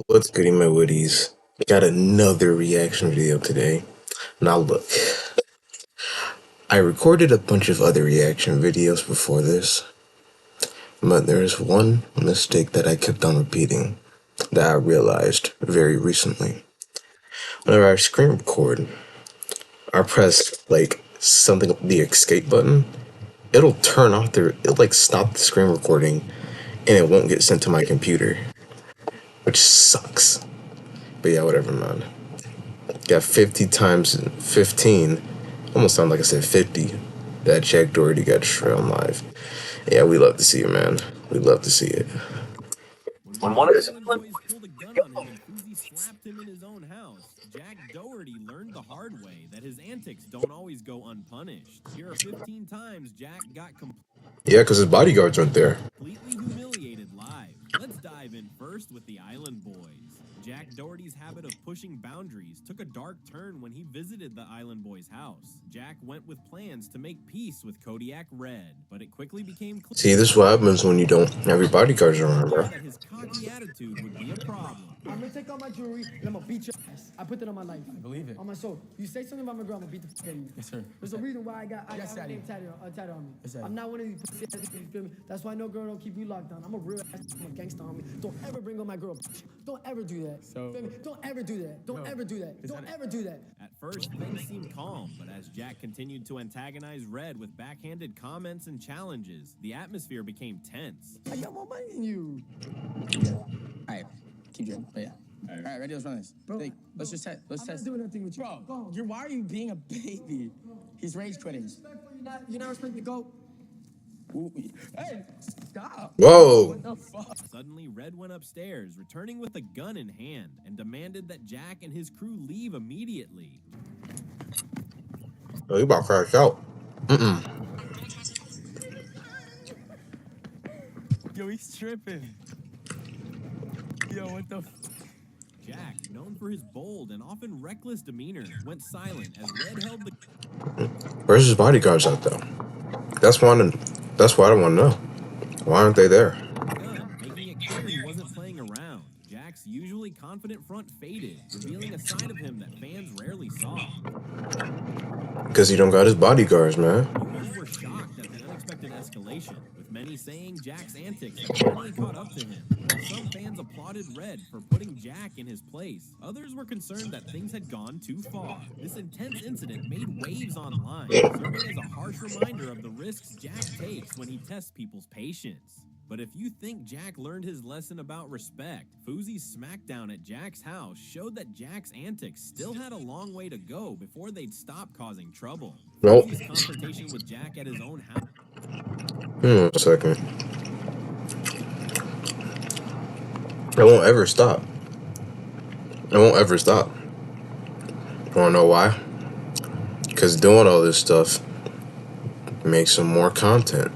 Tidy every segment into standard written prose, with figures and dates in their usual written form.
What's goody my woodies? Got another reaction video today. Now look, I recorded a bunch of other reaction videos before this, but there's one mistake that I kept on repeating that I realized very recently. Whenever I screen record, I press like something, the escape button, it'll turn off it'll like stop the screen recording and it won't get sent to my computer, which sucks. But yeah, whatever, man. Got 50 times 15. Almost sound like I said 50. That Jack Doherty got destroyed on live. Yeah, we love to see it, man. We love to see it. When one of his boys pulled a gun on him and Fuzi slapped him in his own house, Jack Doherty learned the hard way that his antics don't always go unpunished. Here are 15 times Jack got Yeah, because his bodyguards weren't there. completely humiliated live. Let's dive in first with the Island Boys. Jack Doherty's habit of pushing boundaries took a dark turn when he visited the Island Boys' house. Jack went with plans to make peace with Kodiak Red, but it quickly became clear See, this is what happens when you don't have your bodyguards around, bro. that his cocky attitude would be a problem. I'm gonna take all my jewelry and I'm gonna beat your ass. I put that on my life. I believe it. On my soul. You say something about my girl, I'm gonna beat the fuck out of you. Yes, sir. There's a reason why I got Yes, my Daddy. name tatted on me. Yes, Daddy. I'm not one of these pussy ass niggas, you feel me? That's why no girl don't keep you locked down. I'm a real ass, I'm a gangster on me. Don't ever bring on my girl. Don't ever do that. So- Feel me? Don't ever do that. Don't No. ever do that. Is Don't that- ever do that. At first, things seemed calm, but as Jack continued to antagonize Red with backhanded comments and challenges, the atmosphere became tense. I got more money than you. Alright, keep drinking. But yeah. Alright, ready? Let's run this. Bro, Let's just test. Let's I'm test. not doing nothing with you. Bro, Go home. why are you being a baby? He's rage quitting. Respectful, you're not respecting the goat. Ooh, hey, stop. Whoa! What the fuck? Suddenly, Red went upstairs, returning with a gun in hand, and demanded that Jack and his crew leave immediately. Oh, you about to crash out. Yo, he's tripping. Yo, what the Jack, known for his bold and often reckless demeanor, went silent as Red held the Where's his bodyguards at, though? That's what I want to know. Why aren't they there? gun, making it clear he wasn't playing around. Jack's usually confident front faded, revealing a side of him that fans rarely saw. Because he don't got his bodyguards, man. Viewers were shocked at the unexpected escalation, with many saying Jack's antics had finally caught up to him. Some fans applauded Red for putting Jack in his place. Others were concerned that things had gone too far. This intense incident made waves online, serving as a harsh reminder of the risks Jack takes when he tests people's patience. But if you think Jack learned his lesson about respect, Fuzi's smackdown at Jack's house showed that Jack's antics still had a long way to go before they'd stop causing trouble. Nope. Fuzi's confrontation with Jack at his own house. A second. It won't ever stop. It won't ever stop. Wanna know why? Because doing all this stuff makes some more content.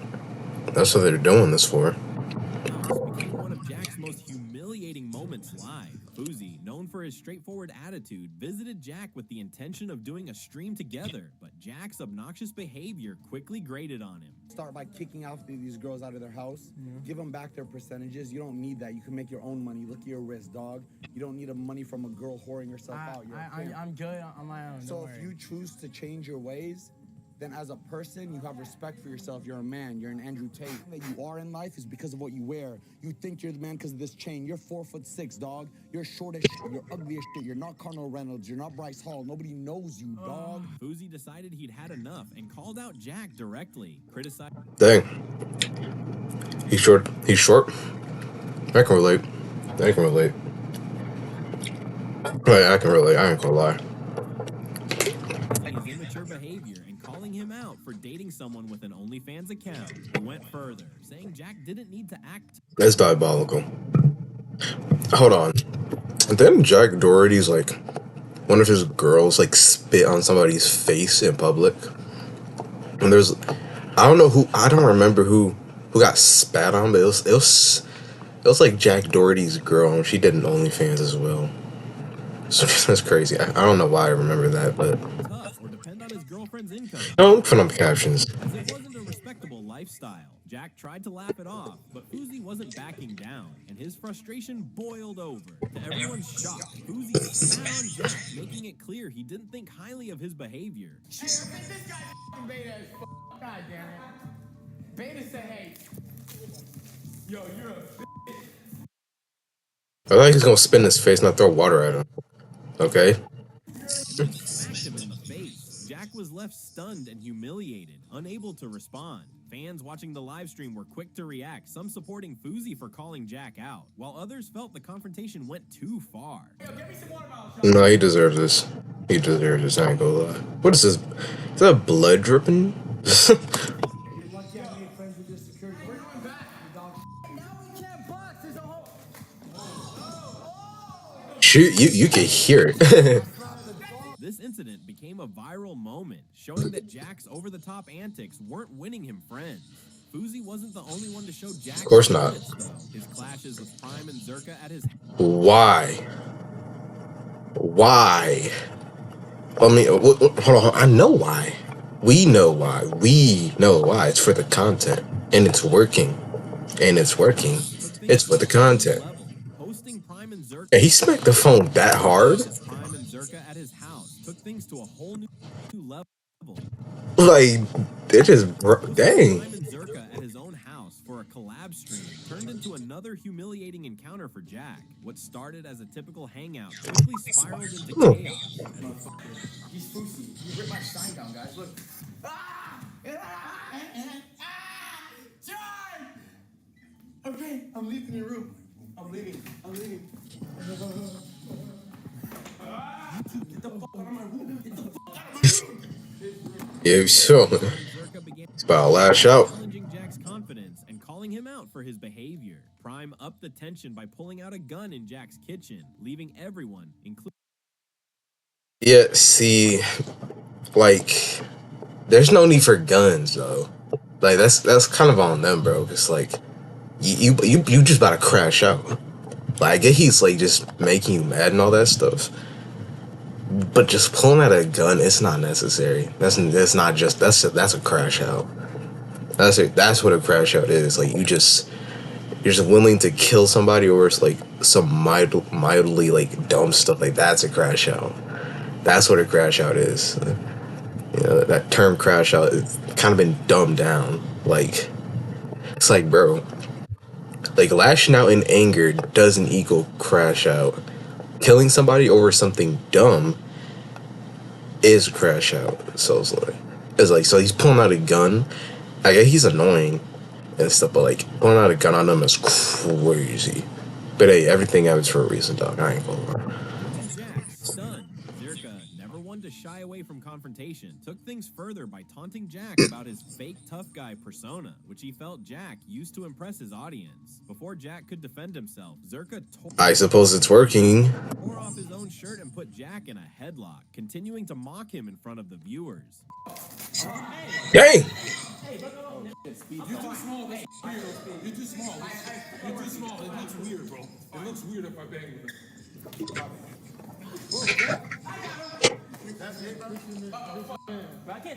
That's what they're doing this for. Became one of Jack's most humiliating moments live. Fuzi, known for his straightforward attitude, visited Jack with the intention of doing a stream together, but Jack's obnoxious behavior quickly grated on him. Start by kicking out these girls out of their house. Give them back their percentages. You don't need that. You can make your own money. Look at your wrist, dog. You don't need money from a girl whoring herself out. You're a pimp. I'm good on my own. So if you choose to change your ways, then as a person, you have respect for yourself. You're a man. You're an Andrew Tate. That you are in life is because of what you wear. You think you're the man because of this chain. You're 4'6", dog. You're short as shit. You're ugly as shit. You're not Connor Reynolds. You're not Bryce Hall. Nobody knows you, dog. Fuzi decided he'd had enough and called out Jack directly, criticizing Dang. He's short. He's short. I can relate. I can relate. Right, I can relate. I ain't gonna lie. his immature behavior and calling him out for dating someone with an OnlyFans account. He went further, saying Jack didn't need to act. That's diabolical. Hold on. And then Jack Doherty's like one of his girls like spit on somebody's face in public. And there's I don't remember who got spat on, but it was like Jack Doherty's girl and she did an OnlyFans as well. So that's crazy. I don't know why I remember that, but Tough or depend on his girlfriend's income. don't put on the captions. As it wasn't a respectable lifestyle. Jack tried to laugh it off, but Fuzi wasn't backing down, and his frustration boiled over. To everyone's shock, Fuzi spat on Jack, making it clear he didn't think highly of his behavior. Hey, this guy f***ing beta as f***. God damn it. Beta said, hey. Yo, you're a I thought he's gonna spin his face, not throw water at him. Okay. Smacked him in the face. Jack was left stunned and humiliated, unable to respond. Fans watching the live stream were quick to react, some supporting Fuzi for calling Jack out, while others felt the confrontation went too far. No, he deserves this. He deserves this, I ain't gonna lie. What is this? Is that blood dripping? Shoot, you can hear it. This incident became a viral moment, showing that Jack's over-the-top antics weren't winning him friends. Fuzi wasn't the only one to show Jack. Of course not. His clashes with Prime and Zerka at his. Why? Why? I mean, hold on. I know why. We know why. We know why. It's for the content, and it's working. And it's working. It's for the content. And he smacked the phone that hard. Prime and Zerka at his house took things to a whole new level. Like, they just dang. Prime and Zerka at his own house for a collab stream turned into another humiliating encounter for Jack. What started as a typical hangout quickly spiraled into chaos. He's Fuzi. You ripped my sign down, guys. Look. John! Okay, I'm leaving your room. I'm leaving. Get the fuck out of my room. Get the fuck out of my room. Yeah, sure. It's about to lash out. Challenging Jack's confidence and calling him out for his behavior. Prime upped the tension by pulling out a gun in Jack's kitchen, leaving everyone, including. Yeah, see, like, there's no need for guns though. Like, that's kind of on them, bro. Cause like, you just about to crash out. Like, I get he's like just making you mad and all that stuff, but just pulling out a gun, it's not necessary. That's a crash out. That's what a crash out is. Like, you're just willing to kill somebody, or it's like some mildly like dumb stuff. Like, that's a crash out. That's what a crash out is. You know, that term crash out has kind of been dumbed down. Like, it's like, bro, like, lashing out in anger doesn't equal crash out. Killing somebody over something dumb is crash out. So it's like, so he's pulling out a gun. I guess he's annoying and stuff, but like, pulling out a gun on him is crazy. But hey, everything happens for a reason, dog. I ain't gonna lie. Jack, stunned. Zerka, never one to shy away from confrontation, took things further by taunting Jack about his fake tough guy persona, which he felt Jack used to impress his audience. Before Jack could defend himself, Zerka I suppose it's working. tore off his own shirt and put Jack in a headlock, continuing to mock him in front of the viewers. Dang! You're too small. That's weird. You're too small. You're too small. It looks weird, bro. It looks weird if I bang with him.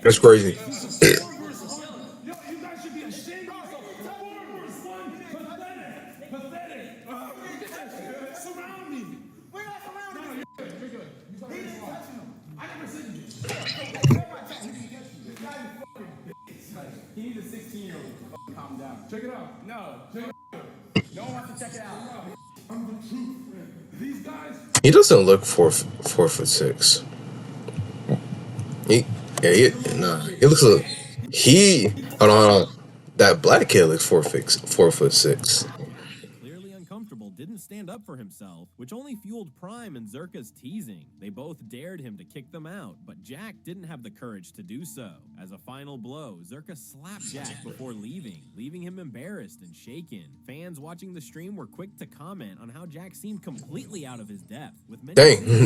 That's crazy. Yo, you guys should be ashamed of yourself. 4 versus 1. Pathetic. Surround me. We're not surrounded. You're good. He didn't touch him. I never said you. He needs a 16-year-old. Calm down. Check it out. No. Check it out. No one wants to check it out. I'm the truth. These guys. He doesn't look 4'6". He looks like hold on. That black kid looks 4'6". Clearly uncomfortable, didn't stand up for himself, which only fueled Prime and Zerka's teasing. They both dared him to kick them out, but Jack didn't have the courage to do so. As a final blow, Zerka slapped Jack before leaving him embarrassed and shaken. Fans watching the stream were quick to comment on how Jack seemed completely out of his depth, with many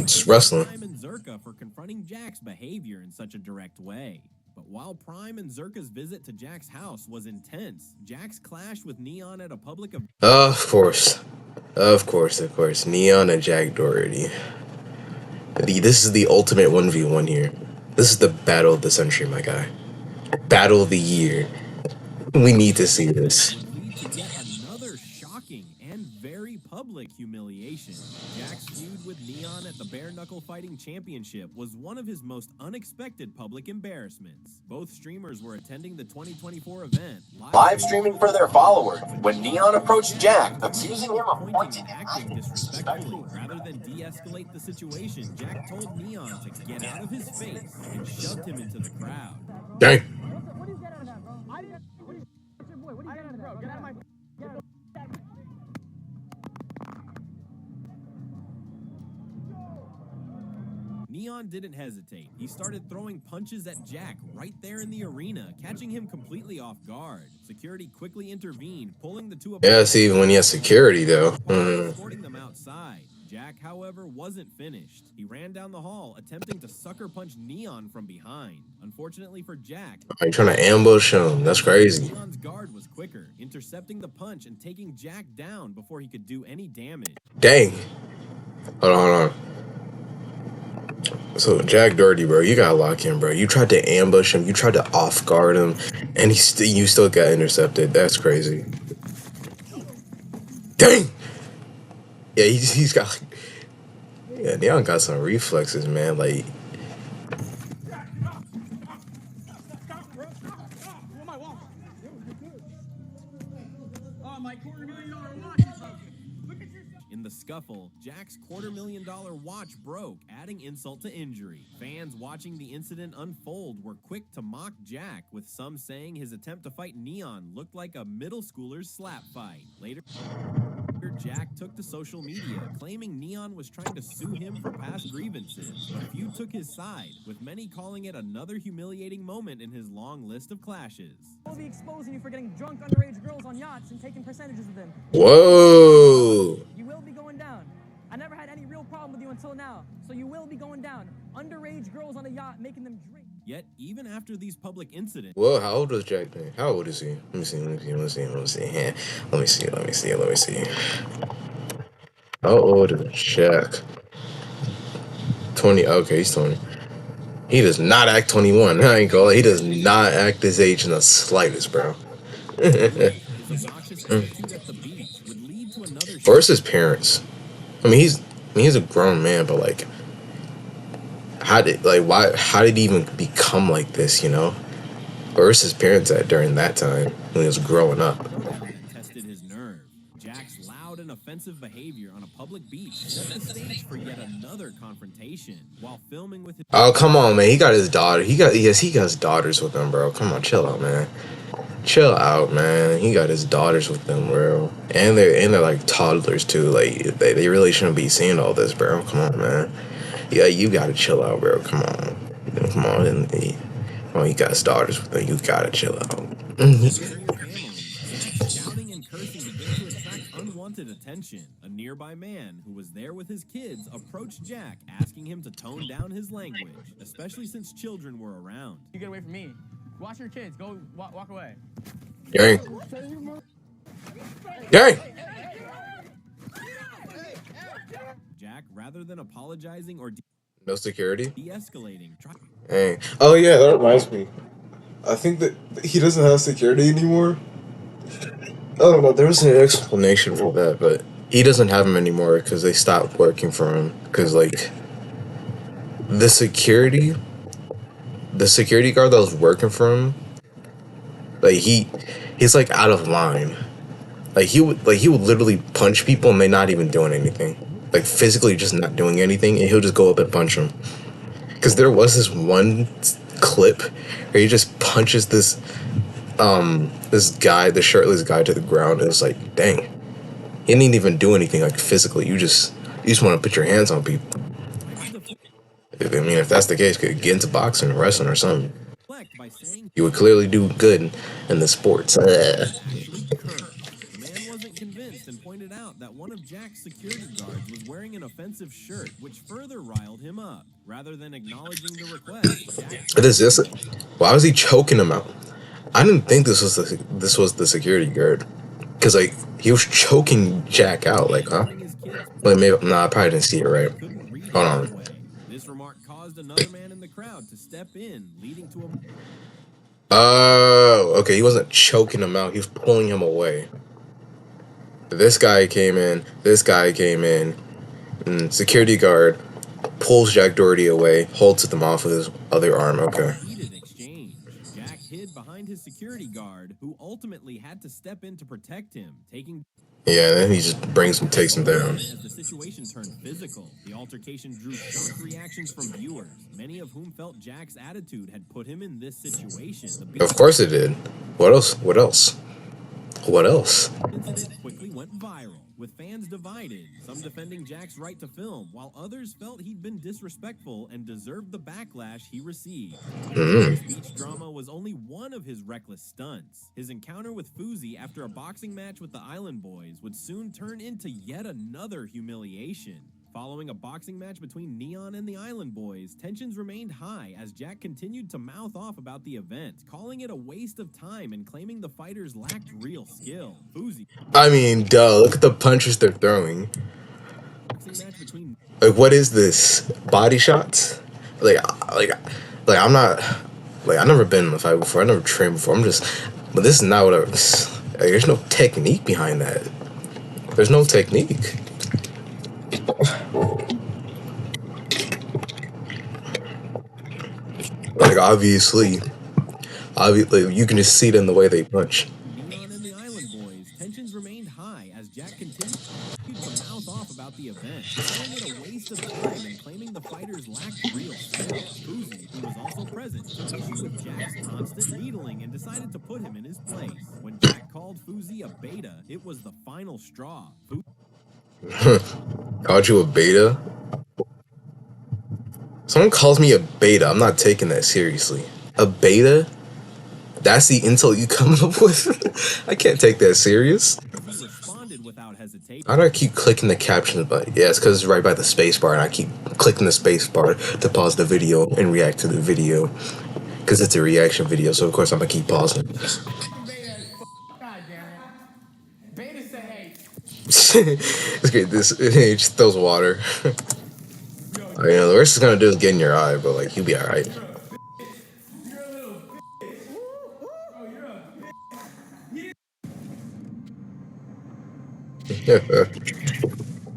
Just wrestling. Prime and Zerka for confronting Jack's behavior in such a direct way. But while Prime and Zerka's visit to Jack's house was intense, Jack's clash with Neon at a public event. Of course. Neon and Jack Doherty. This is the ultimate 1v1 here. This is the battle of the century, my guy. Battle of the year. We need to see this. Would lead to yet another shocking and very public humiliation. Jack's feud with Neon at the Bare Knuckle Fighting Championship was one of his most unexpected public embarrassments. Both streamers were attending the 2024 event, live streaming for their followers when Neon approached Jack, accusing him of pointing and acting disrespectfully. Rather than de-escalate the situation, Jack told Neon to get out of his face and shoved him into the crowd. Dang. What do you get out of that, bro? What do you get out of that, bro? Get out of my... Neon didn't hesitate. He started throwing punches at Jack right there in the arena, catching him completely off guard. Security quickly intervened, pulling the two apart. Yeah, see, when you have security, though. Escorting them outside. Jack, however, wasn't finished. He ran down the hall, attempting to sucker punch Neon from behind. Unfortunately for Jack, Are you trying to ambush him? That's crazy. Neon's guard was quicker, intercepting the punch and taking Jack down before he could do any damage. Dang. Hold on. So Jack Doherty, bro, you gotta lock in, bro. You tried to ambush him, you tried to off guard him, and you still got intercepted. That's crazy. Dang. Yeah, he's got. Yeah, Neon got some reflexes, man. Like. In the scuffle, Jack's $250,000 watch broke, adding insult to injury. Fans watching the incident unfold were quick to mock Jack, with some saying his attempt to fight Neon looked like a middle schooler's slap fight. Later, Jack took to social media, claiming Neon was trying to sue him for past grievances. A few took his side, with many calling it another humiliating moment in his long list of clashes. We'll be exposing you for getting drunk underage girls on yachts and taking percentages of them. Whoa. You will be going down. I never had any real problem with you until now, so you will be going down. Underage girls on a yacht, making them drink. Yet, even after these public incidents... Whoa, how old was Jack then? How old is he? Let me see. How old is Jack? 20. Okay, he's 20. He does not act 21. I ain't gonna lie. He does not act his age in the slightest, bro. Where's his parents? I mean, he's a grown man, but like, how did he even become like this, you know? Where's his parents at during that time when he was growing up? Tested his nerve. Jack's loud and offensive behavior on a public beach set the stage for yet another confrontation. While filming with his... Oh, come on, man. He got his daughter. He got his daughters with him, bro. Come on, chill out, man. Chill out, man. He got his daughters with him, bro. And they're like toddlers too. Like they really shouldn't be seeing all this, bro. Come on, man. Yeah, you gotta chill out, bro. Come on. You got his daughters with him. You gotta chill out. Shouting and cursing began to attract unwanted attention. A nearby man who was there with his kids approached Jack, asking him to tone down his language, especially since children were around. You get away from me. Watch your kids. Go walk away. Dang. Dang. Jack, rather than apologizing or No security? de-escalating, Hey. Oh yeah, that reminds me. I think that he doesn't have security anymore. I don't know. There was an explanation for that, but he doesn't have them anymore because they stopped working for him. Because like the security guard that was working for him, like he's like out of line. Like he would literally punch people and they're not even doing anything. Like physically just not doing anything, and he'll just go up and punch them. Because there was this one clip where he just punches this guy, the shirtless guy, to the ground. It was like, dang, he didn't even do anything like physically. You just want to put your hands on people. I mean, if that's the case, could get into boxing or wrestling or something. You would clearly do good in the sports. The man wasn't convinced and pointed out that one of Jack's security guards was wearing an offensive shirt, which further riled him up. Rather than acknowledging the request, Why was he choking him out? I didn't think this was the security guard, because like he was choking Jack out. Like, huh? Well, maybe I probably didn't see it right. Hold on. This remark caused another man in the crowd to step in, leading to a... Oh, okay. He wasn't choking him out. He was pulling him away. This guy came in. This guy came in. Security guard pulls Jack Doherty away, holds him off with his other arm. Okay. Heated exchange. Jack hid behind his security guard, who ultimately had to step in to protect him, taking. Yeah, then he just takes him down. As the situation turned physical, the altercation drew shocked reactions from viewers, many of whom felt Jack's attitude had put him in this situation. Of course it did. What else? What else? What else? The incident quickly went viral, with fans divided, some defending Jack's right to film, while others felt he'd been disrespectful and deserved the backlash he received. The beach drama was only one of his reckless stunts. His encounter with Fousey after a boxing match with the Island Boys would soon turn into yet another humiliation. Following a boxing match between Neon and the Island Boys, tensions remained high as Jack continued to mouth off about the event, calling it a waste of time and claiming the fighters lacked real skill. Fousey. I mean, duh, look at the punches they're throwing. Like, what is this? Body shots? Like, I'm not, like, I've never been in a fight before. I've never trained before. But this is not what there's no technique behind that. There's no technique. Like, obviously, you can just see it in the way they punch. Neon and the Island Boys, tensions remained high as Jack continued to mouth off about the event, calling it a waste of time and claiming the fighters lacked real skill. Fousey, who was also present, took issue with Jack's constant needling and decided to put him in his place. When Jack called Fousey a beta, it was the final straw. Called you a beta? Someone calls me a beta, I'm not taking that seriously. A beta? That's the insult you come up with? I can't take that serious. He responded without hesitation. How do I keep clicking the caption button? Yeah, it's because it's right by the space bar, and I keep clicking the space bar to pause the video and react to the video. Because it's a reaction video, so of course I'm going to keep pausing. God damn it. Beta said, hey. It's great, it just throws water. You know, the worst it's gonna do is get in your eye, but like, you'll be alright.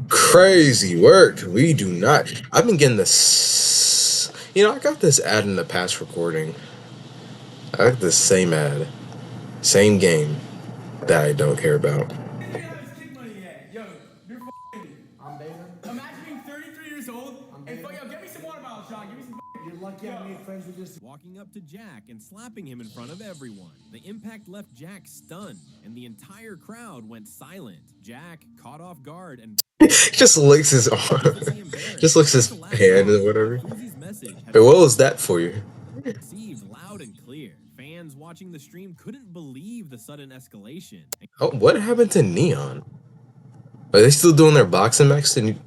Crazy work. We do not. I've been getting this. You know, I got this ad in the past recording. I got the same ad, same game that I don't care about. I'm Beta. Imagine being 33 years old and yo, get me some water bottles, Sean. Give me some. You're lucky I made friends with this. Walking up to Jack and slapping him in front of everyone. The impact left Jack stunned, and the entire crowd went silent. Jack, caught off guard and just licks his arm. Just licks his hand or whatever. Hey, what was that for you? Received loud and clear. Fans watching the stream couldn't believe the sudden escalation. Oh, what happened to Neon? Are they still doing their boxing match and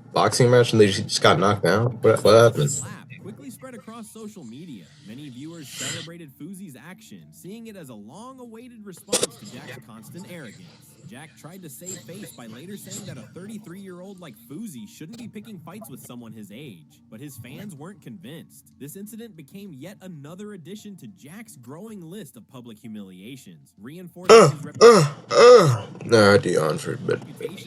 they just got knocked down? What happened? Quickly spread across social media. Many viewers celebrated Fousey's action, seeing it as a long-awaited response to Jack's constant arrogance. Jack tried to save face by later saying that a 33-year-old like Fousey shouldn't be picking fights with someone his age, but his fans weren't convinced. This incident became yet another addition to Jack's growing list of public humiliations, reinforcing his reputation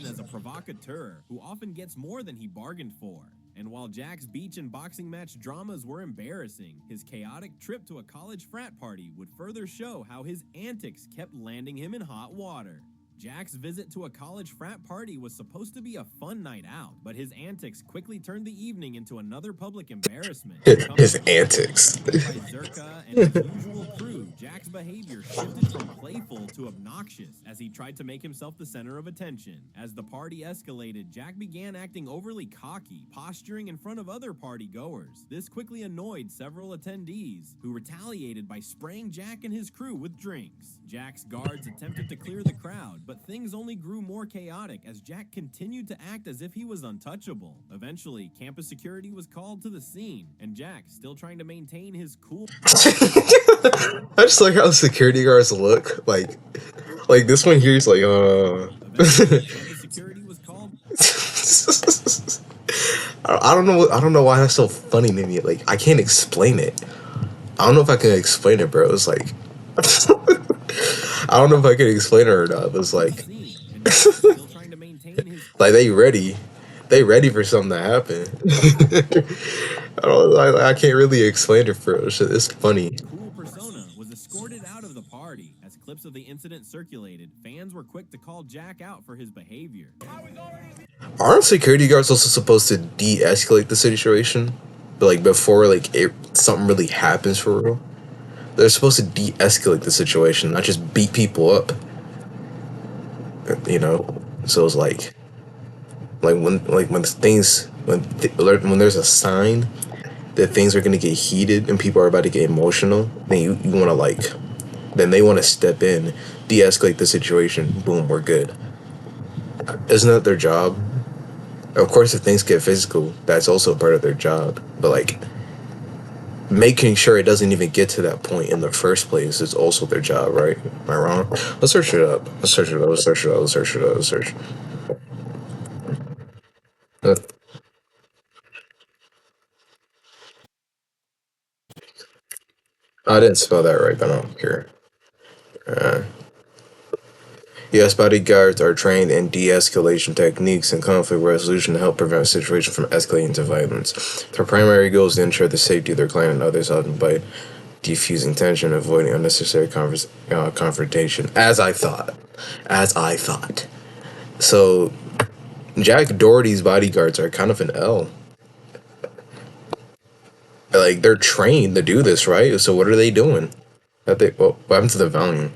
as a provocateur who often gets more than he bargained for. And while Jack's beach and boxing match dramas were embarrassing, his chaotic trip to a college frat party would further show how his antics kept landing him in hot water. Jack's visit to a college frat party was supposed to be a fun night out, but his antics quickly turned the evening into another public embarrassment. His antics. By Zerka and his usual crew, Jack's behavior shifted from playful to obnoxious as he tried to make himself the center of attention. As the party escalated, Jack began acting overly cocky, posturing in front of other party goers. This quickly annoyed several attendees, who retaliated by spraying Jack and his crew with drinks. Jack's guards attempted to clear the crowd, but things only grew more chaotic as Jack continued to act as if he was untouchable. Eventually, campus security was called to the scene, and Jack, still trying to maintain his cool... I just like how security guards look. Like this one here is like, Eventually, campus security was called... I don't know why that's so funny to me. Like, I can't explain it. I don't know if I can explain it, bro. It's like, I don't know if I can explain it or not, but it's like, Still trying to maintain his like they ready for something to happen. I don't, I can't really explain it for it. It's funny. cool persona was escorted out of the party. As clips of the incident circulated, fans were quick to call Jack out for his behavior. Aren't security guards also supposed to de-escalate the situation? But like before something really happens for real? They're supposed to de-escalate the situation, not just beat people up. You know? So it's when there's a sign that things are gonna get heated and people are about to get emotional, then you wanna then they wanna step in, de-escalate the situation, boom, we're good. Isn't that their job? Of course, if things get physical, that's also part of their job. But like, making sure it doesn't even get to that point in the first place is also their job, right? Am I wrong? Let's search it up. Let's search it up. Let's search it up. Let's search it up. Let's search. Uh, I didn't spell that right, but I don't care. Uh, yes, bodyguards are trained in de-escalation techniques and conflict resolution to help prevent a situation from escalating to violence. Their primary goal is to ensure the safety of their client and others, often by diffusing tension, avoiding unnecessary confrontation. As I thought. So, Jack Doherty's bodyguards are kind of an L. Like, they're trained to do this, right? So what are they doing? What happened to the volume?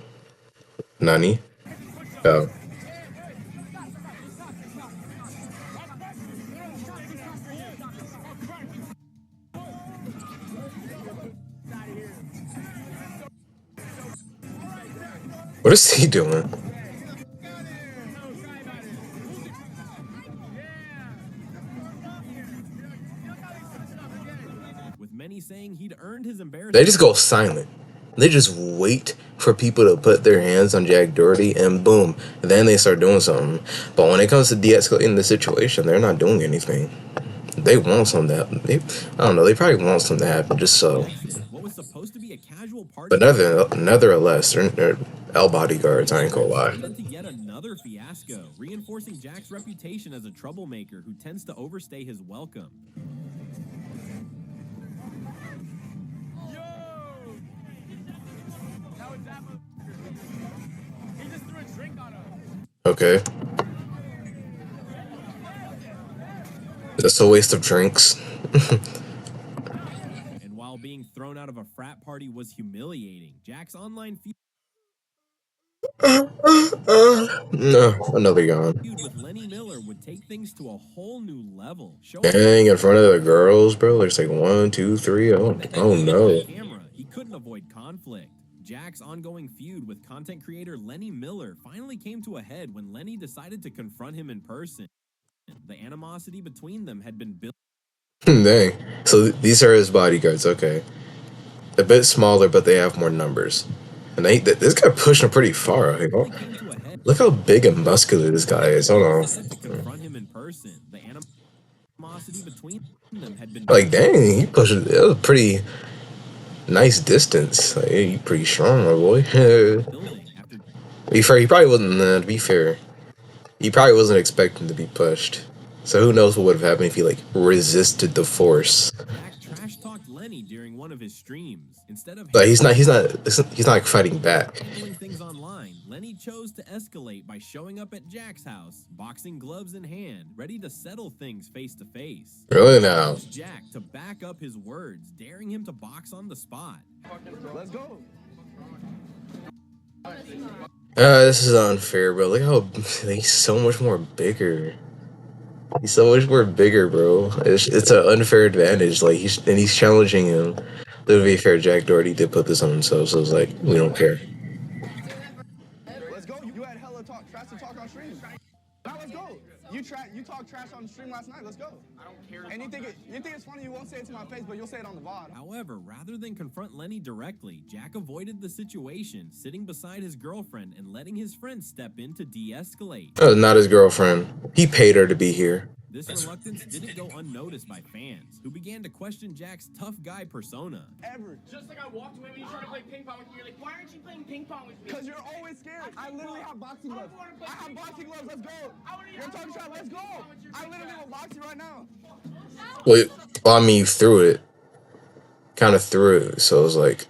Nani? Oh. What is he doing? With many saying he'd earned his embarrassment. They just go silent. They just wait for people to put their hands on Jack Doherty and boom, then they start doing something. But when it comes to de-escalating the situation, they're not doing anything. They want something to happen. I don't know, they probably want something to happen just so. What was supposed to be a casual party, But nevertheless, they're L bodyguards, I ain't gonna lie. into yet another fiasco, reinforcing Jack's reputation as a troublemaker who tends to overstay his welcome. He just threw a drink on us. Okay. That's a waste of drinks. And while being thrown out of a frat party was humiliating, Jack's online feud No, another yawn. with Lenny Miller would take things to a whole new level. Dang, in front of the girls, bro. There's like 1, 2, 3. Oh no. Camera, he couldn't avoid conflict. Jack's ongoing feud with content creator Lenny Miller finally came to a head when Lenny decided to confront him in person. The animosity between them had been built. Dang. So these are his bodyguards. Okay. A bit smaller, but they have more numbers. And this guy pushed him pretty far. Like, look how big and muscular this guy is. Hold on. Confront him in person. The animosity between them had been like, dang, he pushed it. It was a pretty nice distance. Like, hey, you pretty strong, my boy. Be fair, he probably wasn't. To be fair, he probably wasn't expecting to be pushed. So who knows what would have happened if he like resisted the force. Jack trash talked Lenny during one of his streams. Instead of But he's not like fighting back. handling things online, Lenny chose to escalate by showing up at Jack's house, boxing gloves in hand, ready to settle things face to face. Really now. Jack to back up his words, daring him to box on the spot. Let's go. This is unfair, bro. Look how he's so much more bigger. He's so much more bigger, bro. It's an unfair advantage. Like he's challenging him. To be fair, Jack Doherty did put this on himself, so it's like we don't care. Let's go. You had hella trash to talk on stream. Now let's go. You talked trash on stream last night. Let's go. I don't care. And you think it's funny? You won't say it to my face, but you'll say it on the VOD. However, rather than confront Lenny directly, Jack avoided the situation, sitting beside his girlfriend and letting his friend step in to de-escalate. That was not his girlfriend. He paid her to be here. This reluctance didn't go unnoticed by fans, who began to question Jack's tough guy persona. Ever. Just like I walked away when you tried to play ping pong with me. You're like, why aren't you playing ping pong with me? Because you're always scared. I literally have boxing gloves. I have boxing gloves. Let's go. You're talking shot. Let's go. I literally will box you right now. Well, I mean, you threw it. Kind of threw it. So it was like,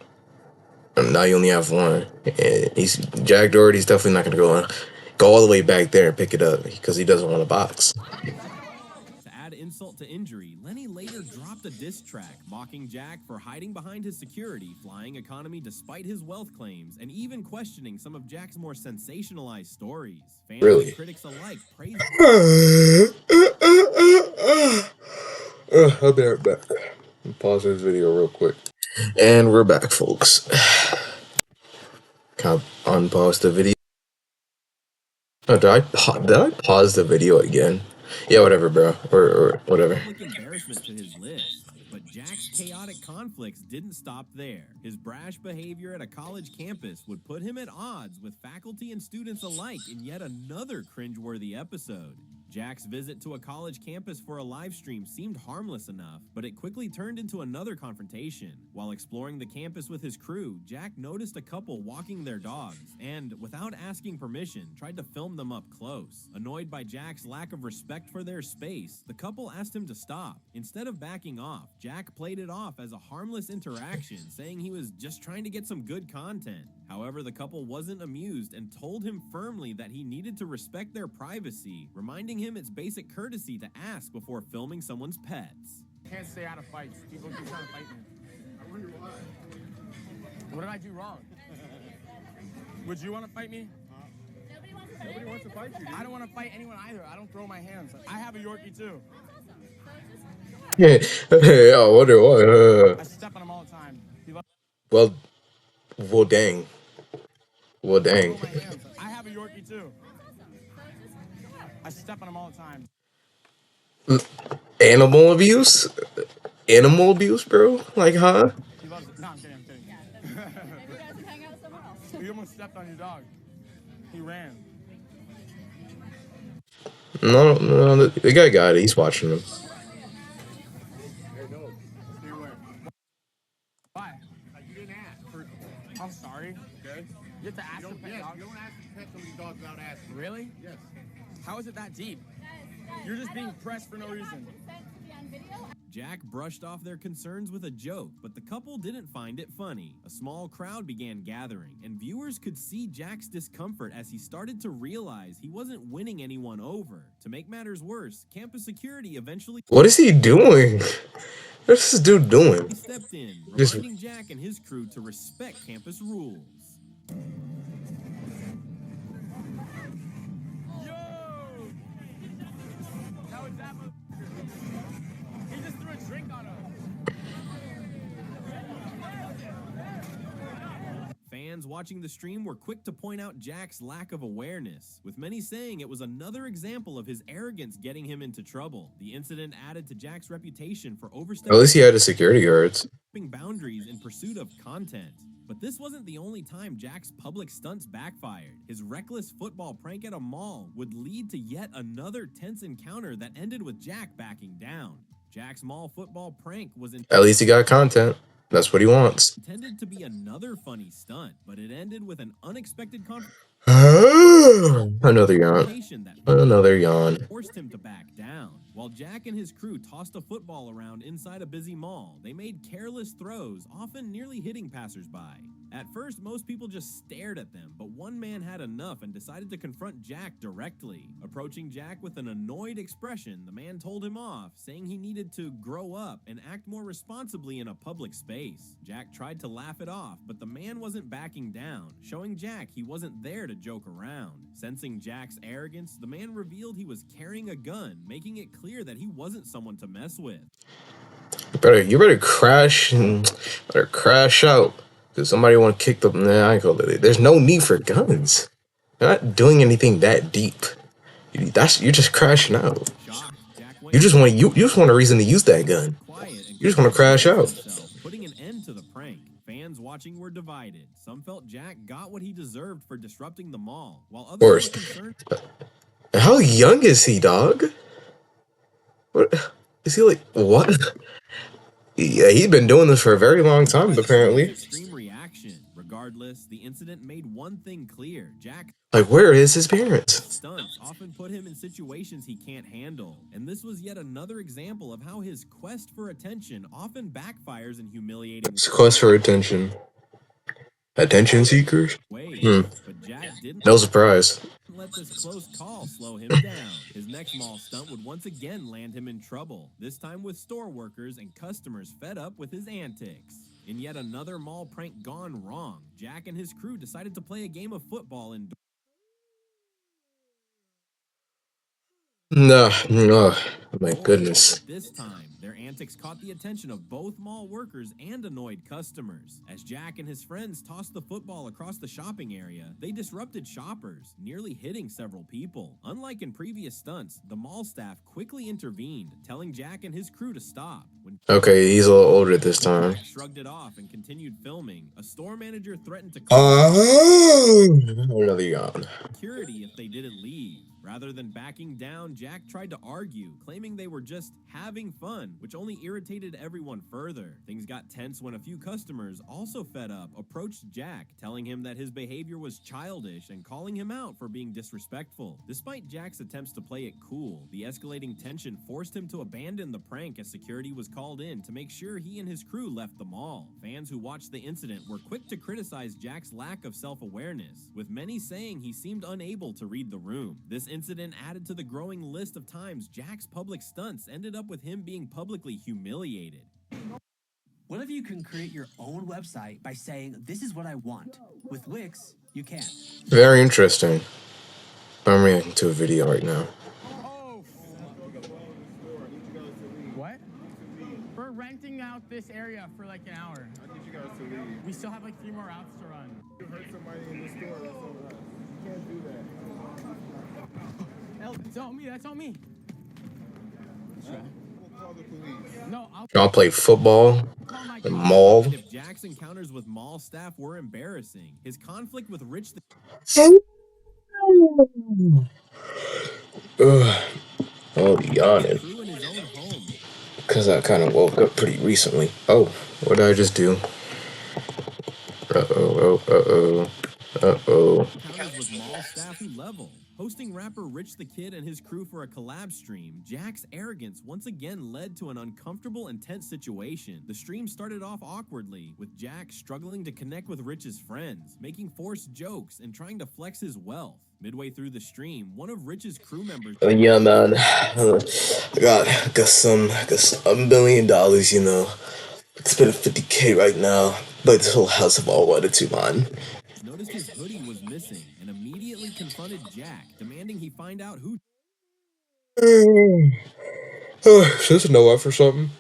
now you only have one. And Jack Doherty's definitely not going to go all the way back there and pick it up because he doesn't want to box. To add insult to injury, Lenny later dropped a diss track, mocking Jack for hiding behind his security, flying economy despite his wealth claims, and even questioning some of Jack's more sensationalized stories. Fans and critics alike praised I'll be right back. Pause this video real quick. And we're back, folks. Can I unpause the video? Oh, did I pause the video again? Yeah, whatever, bro. Or whatever. public embarrassment to his list. But Jack's chaotic conflicts didn't stop there. His brash behavior at a college campus would put him at odds with faculty and students alike in yet another cringeworthy episode. Jack's visit to a college campus for a live stream seemed harmless enough, but it quickly turned into another confrontation. While exploring the campus with his crew, Jack noticed a couple walking their dogs and, without asking permission, tried to film them up close. Annoyed by Jack's lack of respect for their space, the couple asked him to stop. Instead of backing off, Jack played it off as a harmless interaction, saying he was just trying to get some good content. However, the couple wasn't amused and told him firmly that he needed to respect their privacy, reminding him it's basic courtesy to ask before filming someone's pets. Can't stay out of fights. People keep trying to fight me. I wonder why. What did I do wrong? Would you want to fight me? Nobody wants to fight you. I don't want to fight anyone either. I don't throw my hands. I have a Yorkie too. Yeah, I wonder why. I step on him all the time. Well, dang. Well, dang. I have a Yorkie too. I step on him all the time. Animal abuse? Animal abuse, bro? Like, huh? He loves it. No, I'm kidding. Maybe you guys can hang out somewhere else. You almost stepped on your dog. He ran. No, the guy got it. He's watching him. Why? You didn't ask. I'm sorry. Okay. You have to ask the pet dog. You don't ask to pet somebody's dog without asking. Really? Yes. How is it that deep? You're just being pressed for no reason. Jack brushed off their concerns with a joke, but the couple didn't find it funny. A small crowd began gathering, and viewers could see Jack's discomfort as he started to realize he wasn't winning anyone over. To make matters worse, campus security eventually... What is he doing? What's this dude doing? He stepped in, reminding Jack and his crew to respect campus rules. He just threw a drink on him. Fans watching the stream were quick to point out Jack's lack of awareness, with many saying it was another example of his arrogance getting him into trouble. The incident added to Jack's reputation for overstepping At least he had his security guards. boundaries in pursuit of content. But this wasn't the only time Jack's public stunts backfired. His reckless football prank at a mall would lead to yet another tense encounter that ended with Jack backing down. Jack's mall football prank was At least he got content. That's what he wants. intended to be another funny stunt, but it ended with an unexpected Another yawn. Another yawn. forced him to back down. While Jack and his crew tossed a football around inside a busy mall, they made careless throws, often nearly hitting passersby. At first, most people just stared at them, but one man had enough and decided to confront Jack directly. Approaching Jack with an annoyed expression, the man told him off, saying he needed to grow up and act more responsibly in a public space. Jack tried to laugh it off, but the man wasn't backing down, showing Jack he wasn't there to joke around. Sensing Jack's arrogance, the man revealed he was carrying a gun, making it clear that he wasn't someone to mess with. You better crash out. Cause somebody want to kick the. Nah, I ain't gonna let it. There's no need for guns. You're not doing anything that deep. You're just crashing out. You just want a reason to use that gun. You just want to crash out. Putting an end to the prank. Fans watching were divided. Some felt Jack got what he deserved for disrupting the mall, while others were concerned. How young is he, dog? What is he like? What? Yeah, he's been doing this for a very long time, apparently. Extreme reaction. Regardless, the incident made one thing clear. Jack Like, where is his parents? stunts often put him in situations he can't handle. And this was yet another example of how his quest for attention often backfires in humiliating His quest for attention. Attention seekers? ways. But Jack didn't No surprise. let this close call slow him down. His next mall stunt would once again land him in trouble, this time with store workers and customers fed up with his antics. In yet another mall prank gone wrong, Jack and his crew decided to play a game of football in No, my goodness. This time, their antics caught the attention of both mall workers and annoyed customers. As Jack and his friends tossed the football across the shopping area, they disrupted shoppers, nearly hitting several people. Unlike in previous stunts, the mall staff quickly intervened, telling Jack and his crew to stop. When Okay, he's a little older this time. Jack shrugged it off and continued filming, a store manager threatened to call Another yawn. security if they didn't leave. Rather than backing down, Jack tried to argue, claiming they were just having fun, which only irritated everyone further. Things got tense when a few customers, also fed up, approached Jack, telling him that his behavior was childish and calling him out for being disrespectful. Despite Jack's attempts to play it cool, the escalating tension forced him to abandon the prank as security was called in to make sure he and his crew left the mall. Fans who watched the incident were quick to criticize Jack's lack of self-awareness, with many saying he seemed unable to read the room. This incident added to the growing list of times Jack's public stunts ended up with him being publicly humiliated. What if you can create your own website by saying, "This is what I want"? With Wix, you can. Very interesting. I'm reacting to a video right now. What? We're renting out this area for like an hour. I need you guys to leave. We still have like 3 more routes to run. You hurt somebody in the store, that's on us. You can't do that. That's on me. That's on me. We'll call the police. No, I'll Y'all play football in mall. If Jack's encounters with mall staff were embarrassing, his conflict with Rich the Oh, yawning. crew in his own home Because I kind of woke up pretty recently. Oh, what did I just do? Uh-oh. encounters with mall staff who level. Hosting rapper Rich the Kid and his crew for a collab stream, Jack's arrogance once again led to an uncomfortable and tense situation. The stream started off awkwardly, with Jack struggling to connect with Rich's friends, making forced jokes and trying to flex his wealth. Midway through the stream, one of Rich's crew members Yeah, man. I got $1 billion, you know. Spending 50K right now. But this whole house of all wanted to mine. noticed his hoodie was missing and immediately confronted Jack, demanding he find out who So this is no for something.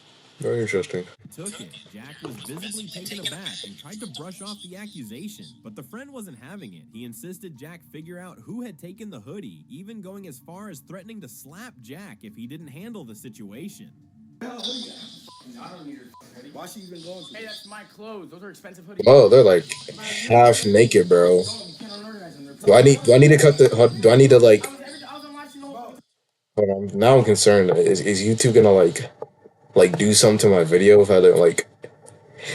Very interesting. took it. Jack was visibly taken aback and tried to brush off the accusation, but the friend wasn't having it. He insisted Jack figure out who had taken the hoodie, even going as far as threatening to slap Jack if he didn't handle the situation. I don't need her. Why she even going to? Hey, that's my clothes. Those are expensive hoodies. Oh, they're like half naked, bro. Do I need to cut the? Do I need to like? Hold on. Now I'm concerned. Is YouTube gonna like do something to my video if I don't like?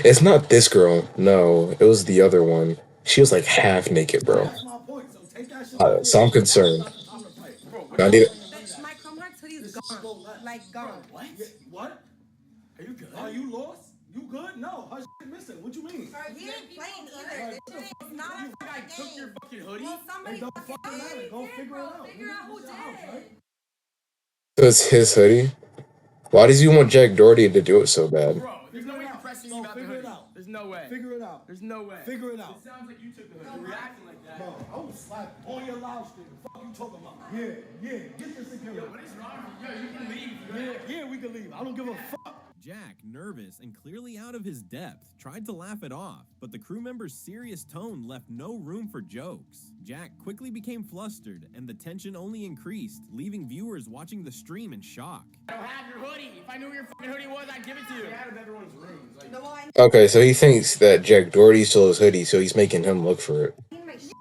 It's not this girl. No, it was the other one. She was like half naked, bro. So I'm concerned. I need it. My Chromebox hoodie is gone. Like gone. What? Are you good? Are you lost? You good? No, her shit missing. What you mean? He ain't playing either. This shit is not a I fucking took game. your fucking hoodie. Well, somebody It don't fucking fucking matter. did. Go figure it out. Figure out who did. It was his hoodie. Why does you want Jack Doherty to do it so bad? Bro, there's no way you're pressing me about the figure it hoodie. out. There's no way. Figure it out. There's no way. Figure it out. It sounds like you took the hoodie. You're reacting like that. Bro, I will slap on your loudspeaker. Fuck you talking about? Yeah. Get the security. What is wrong with you? Yo, you can leave. Yeah, we can leave. I don't give a fuck. Jack, nervous and clearly out of his depth, tried to laugh it off, but the crew member's serious tone left no room for jokes. Jack quickly became flustered, and the tension only increased, leaving viewers watching the stream in shock. I don't have your hoodie. If I knew where your fucking hoodie was, I'd give it to you. Out of everyone's rooms. Like, The one. Okay, so he thinks that Jack Doherty stole his hoodie, so he's making him look for it. Like, shit.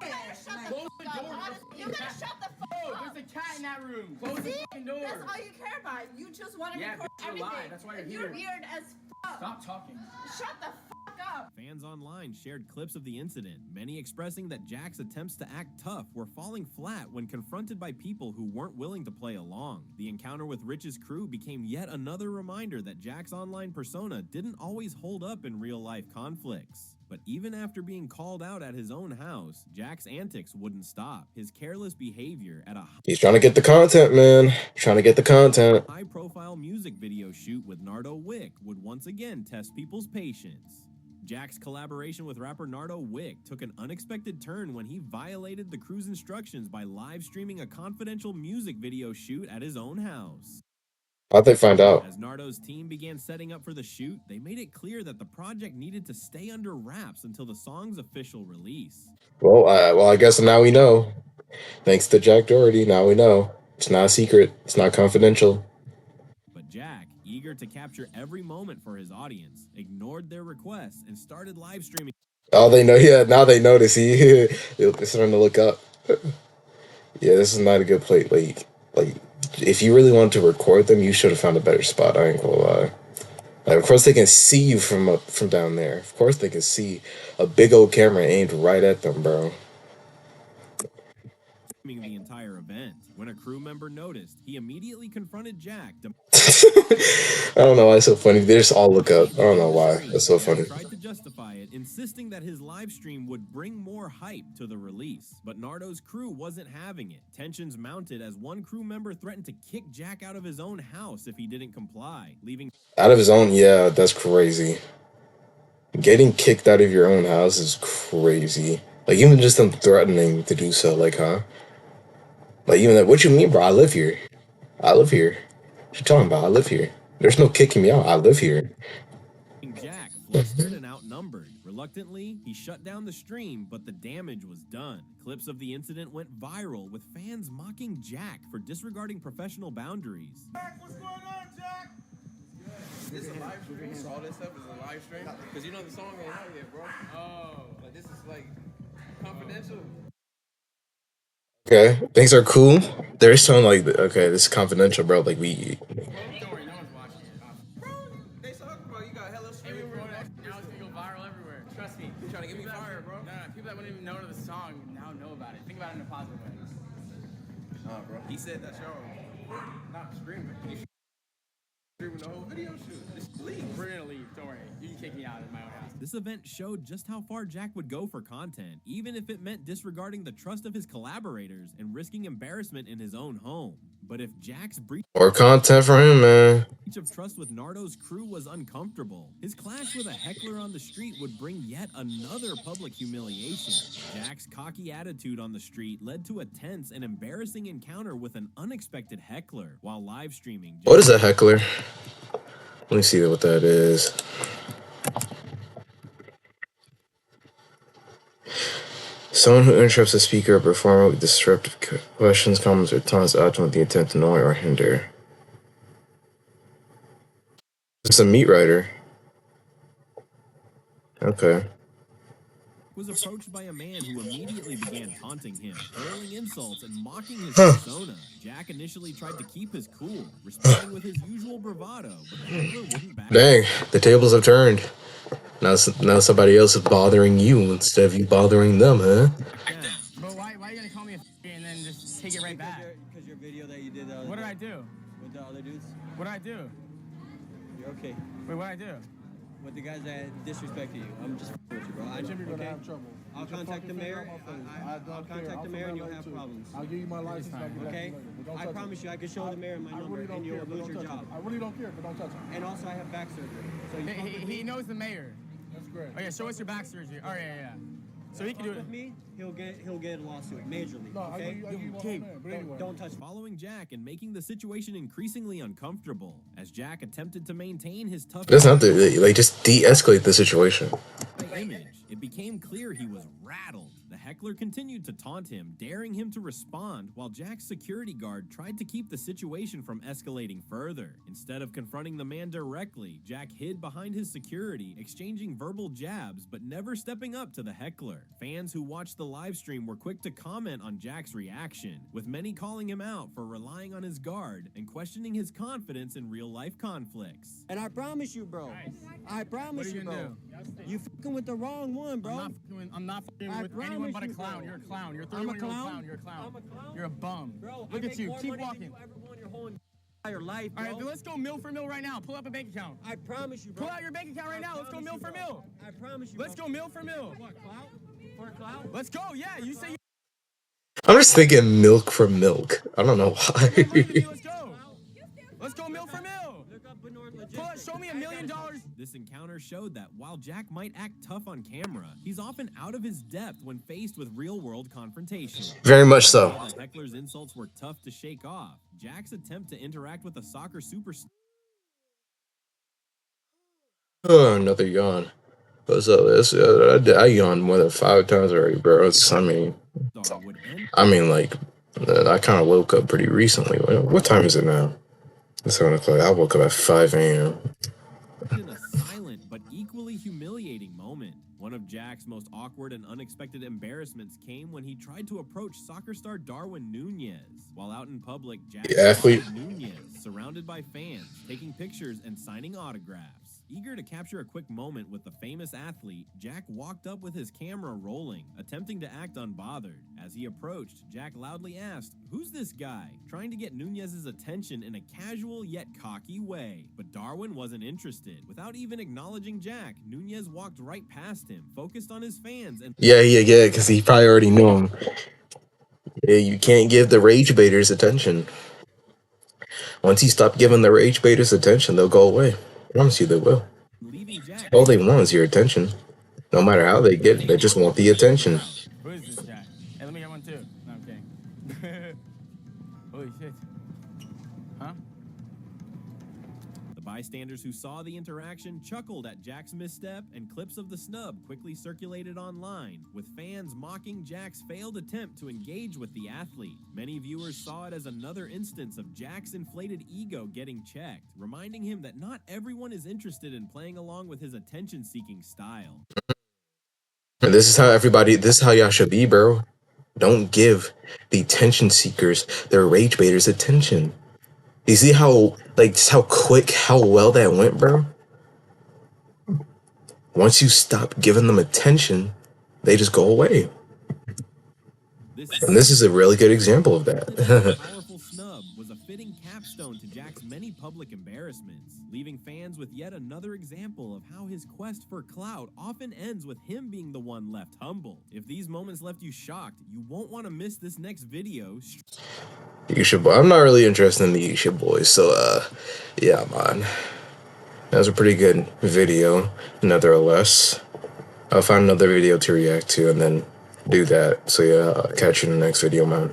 close the door. You better shut the fuck Oh, up. there's a cat in that room. Close the fucking door. That's all you care about. You just want to record you're everything. alive. That's why you're You're here. weird as fuck. Stop talking. Shut the fuck up. Fans online shared clips of the incident, many expressing that Jack's attempts to act tough were falling flat when confronted by people who weren't willing to play along. The encounter with Rich's crew became yet another reminder that Jack's online persona didn't always hold up in real-life conflicts. But even after being called out at his own house, Jack's antics wouldn't stop. His careless behavior at a He's trying to get the content, man. Trying to get the content. high-profile music video shoot with Nardo Wick would once again test people's patience. Jack's collaboration with rapper Nardo Wick took an unexpected turn when he violated the crew's instructions by live streaming a confidential music video shoot at his own house. How'd they find out? As Nardo's team began setting up for the shoot, they made it clear that the project needed to stay under wraps until the song's official release. Well, I guess now we know. Thanks to Jack Doherty, now we know. It's not a secret. It's not confidential. But Jack, eager to capture every moment for his audience, ignored their requests and started live streaming. Oh, they know. Yeah, now they notice. They're starting to look up. Yeah, this is not a good play. Like, if you really wanted to record them, you should have found a better spot. I ain't gonna lie. Like, of course they can see you from down there. Of course they can see a big old camera aimed right at them, bro. The entire event. When a crew member noticed, he immediately confronted Jack. I don't know why it's so funny. They just all look up. I don't know why. That's so funny. Tried to justify it, insisting that his live stream would bring more hype to the release. But Nardo's crew wasn't having it. Tensions mounted as one crew member threatened to kick Jack out of his own house if he didn't comply, leaving Out of his own? Yeah, that's crazy. Getting kicked out of your own house is crazy. Like, even just them threatening to do so, like, huh? Like, even that, what you mean, bro? I live here. I live here. What you talking about? I live here. There's no kicking me out. I live here. Jack, flustered and outnumbered. Reluctantly, he shut down the stream, but the damage was done. Clips of the incident went viral, with fans mocking Jack for disregarding professional boundaries. Jack, what's going on, Jack? Is this a live stream? So all this stuff is a live stream? Because you know the song ain't out yet, bro. Oh, but this is like confidential. Okay, things are cool. They're showing like, okay, this is confidential, bro. Like, we. Don't worry, no one's watching it. Bro, they talking about you got hella streams. Now it's gonna go viral everywhere. Trust me. You're trying to get me fired, bro. No, people that wouldn't even know the song now know about it. Think about it in a positive way. Nah, bro. He said that's y'all not streaming. You streaming the whole video shoot. Just leave. We're gonna leave. Don't worry. You can kick me out of my own house. This event showed just how far Jack would go for content, even if it meant disregarding the trust of his collaborators and risking embarrassment in his own home. But if Jack's breach More content for him, man. of trust with Nardo's crew was uncomfortable, his clash with a heckler on the street would bring yet another public humiliation. Jack's cocky attitude on the street led to a tense and embarrassing encounter with an unexpected heckler while live streaming. What is a heckler? Let me see what that is. Someone who interrupts a speaker or performer with disruptive questions, comments, or taunts acting with the intent to annoy or hinder. It's a meat writer. Okay. Was approached by a man who immediately began taunting him, hurling insults and mocking his persona. Jack initially tried to keep his cool, responding with his usual bravado, but the heckler wouldn't back. Dang, the tables have turned. Now somebody else is bothering you instead of you bothering them, huh? But why are you gonna call me a and then just take it right back? Because your video that you did the other What did day I do? with the other dudes, What did I do? you're okay. Wait, what did I do? With the guys that disrespected you, I'm just with you, bro. I know, You're gonna okay? have trouble. I'll contact the mayor. I'll contact the mayor and you'll have problems. I'll give you my license. I'll get back to Okay? you later, but don't I touch promise it. you, I can show the mayor my I number really don't and you'll care, but lose don't your touch job. it. I really don't care, but don't touch it. And also, I have back surgery. So you come with He me. knows the mayor. That's great. Oh yeah, show us your back surgery. Oh yeah. So he can do Fuck it. with me, he'll get a lawsuit majorly. No, I Okay? give you one Okay, man, but anyway. Don't touch me. Following Jack and making the situation increasingly uncomfortable as Jack attempted to maintain his tough. It doesn't have to, like, just de-escalate the situation. image, it became clear he was rattled. The heckler continued to taunt him, daring him to respond, while Jack's security guard tried to keep the situation from escalating further. Instead of confronting the man directly, Jack hid behind his security, exchanging verbal jabs, but never stepping up to the heckler. Fans who watched the live stream were quick to comment on Jack's reaction, with many calling him out for relying on his guard and questioning his confidence in real-life conflicts. And I promise you, bro. I promise you, bro. You fucking with the wrong one, bro. I'm not fucking with anyone but a clown. You're a clown. You're a 31-year-old clown. You're a clown. You're a bum. Bro, look at you. Keep walking. You ever won your whole entire life, bro. All right, then let's go mil for mil right now. Pull up a bank account. I promise you, bro. Pull out your bank account right now. Let's go mil for mil. I promise you. Let's go mil for mil. What, clout? For a clout? Let's go. Yeah, you say. I'm just thinking milk for milk. I don't know why. Let's go. Let's go mil for mil. Show me $1 million. This encounter showed that while Jack might act tough on camera, he's often out of his depth when faced with real-world confrontation. Very much so. While the heckler's insults were tough to shake off, Jack's attempt to interact with a soccer superstar. Oh, another yawn. What's up? I yawned more than 5 times already, bro. I mean, like, I kind of woke up pretty recently. What time is it now? It's 7 o'clock. I woke up at 5 a.m. In a silent but equally humiliating moment. One of Jack's most awkward and unexpected embarrassments came when he tried to approach soccer star Darwin Nunez. While out in public, Jack spotted Nunez, surrounded by fans, taking pictures and signing autographs. Eager to capture a quick moment with the famous athlete, Jack walked up with his camera rolling, attempting to act unbothered. As he approached, Jack loudly asked, "Who's this guy?" trying to get Nunez's attention in a casual yet cocky way. But Darwin wasn't interested. Without even acknowledging Jack, Nunez walked right past him, focused on his fans and— Yeah, because he probably already knew him. Yeah, you can't give the rage baiters attention. Once you stop giving the rage baiters attention, they'll go away. I promise you they will. All they want is your attention. No matter how they get it, they just want the attention. Who is this Jack? Hey, let me get one too. No, I'm kidding. Holy shit. Huh? The bystanders who saw the interaction chuckled at Jack's misstep, and clips of the snub quickly circulated online, with fans mocking Jack's failed attempt to engage with the athlete. Many viewers saw it as another instance of Jack's inflated ego getting checked, reminding him that not everyone is interested in playing along with his attention-seeking style. And this is how y'all should be, bro. Don't give the attention seekers, their rage baiters, attention. You see how well that went, bro? Once you stop giving them attention, they just go away. And this is a really good example of that. Powerful snub was a fitting capstone to Jack's many public embarrassments, leaving fans with yet another example of how his quest for clout often ends with him being the one left humble. If these moments left you shocked, you won't want to miss this next video. I'm not really interested in the You Should Boys, so yeah, man. That was a pretty good video, nevertheless. I'll find another video to react to and then do that. So yeah, I'll catch you in the next video, man.